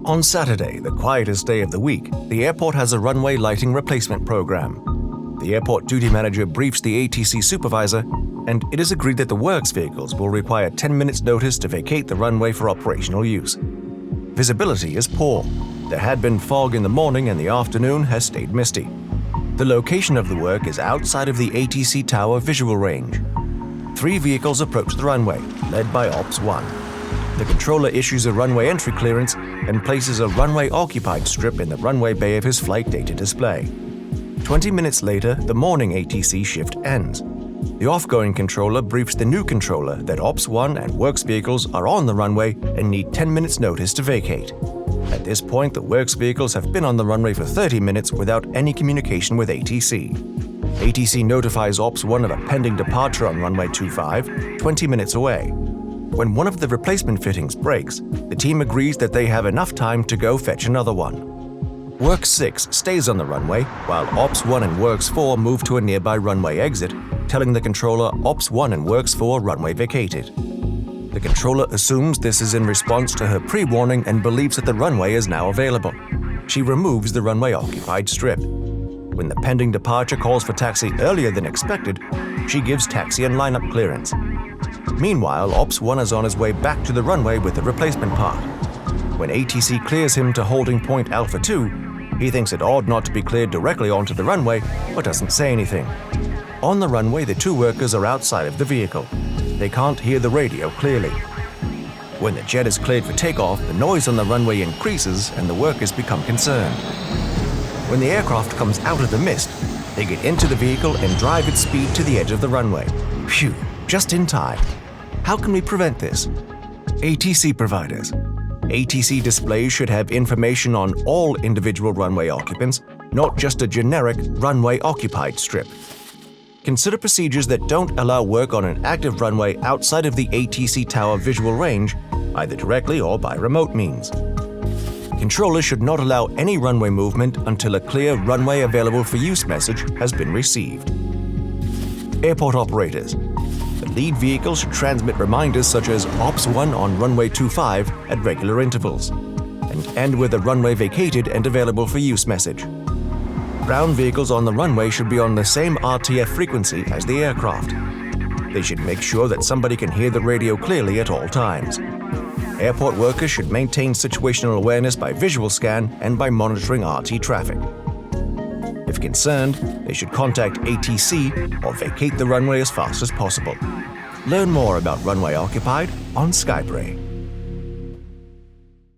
On Saturday, the quietest day of the week, the airport has a runway lighting replacement program. The airport duty manager briefs the ATC supervisor, and it is agreed that the works vehicles will require 10 minutes notice to vacate the runway for operational use. Visibility is poor. There had been fog in the morning and the afternoon has stayed misty. The location of the work is outside of the ATC tower visual range. 3 vehicles approach the runway, led by Ops 1. The controller issues a runway entry clearance and places a runway occupied strip in the runway bay of his flight data display. 20 minutes later, the morning ATC shift ends. The off-going controller briefs the new controller that Ops 1 and works vehicles are on the runway and need 10 minutes notice to vacate. At this point, the works vehicles have been on the runway for 30 minutes without any communication with ATC. ATC notifies Ops 1 of a pending departure on runway 25, 20 minutes away. When one of the replacement fittings breaks, the team agrees that they have enough time to go fetch another one. Works 6 stays on the runway, while Ops 1 and Works 4 move to a nearby runway exit, telling the controller Ops 1 and Works 4 runway vacated. The controller assumes this is in response to her pre-warning and believes that the runway is now available. She removes the runway occupied strip. When the pending departure calls for taxi earlier than expected, she gives taxi and lineup clearance. Meanwhile, Ops 1 is on his way back to the runway with the replacement part. When ATC clears him to holding point Alpha 2, he thinks it odd not to be cleared directly onto the runway, but doesn't say anything. On the runway, the 2 workers are outside of the vehicle. They can't hear the radio clearly. When the jet is cleared for takeoff, the noise on the runway increases and the workers become concerned. When the aircraft comes out of the mist, they get into the vehicle and drive its speed to the edge of the runway. Phew, just in time. How can we prevent this? ATC providers. ATC displays should have information on all individual runway occupants, not just a generic runway occupied strip. Consider procedures that don't allow work on an active runway outside of the ATC tower visual range, either directly or by remote means. Controllers should not allow any runway movement until a clear runway available for use message has been received. Airport operators. The lead vehicle should transmit reminders such as Ops 1 on runway 25 at regular intervals, and end with a runway vacated and available for use message. Ground vehicles on the runway should be on the same RTF frequency as the aircraft. They should make sure that somebody can hear the radio clearly at all times. Airport workers should maintain situational awareness by visual scan and by monitoring RT traffic. If concerned, they should contact ATC or vacate the runway as fast as possible. Learn more about Runway Occupied on Skybray.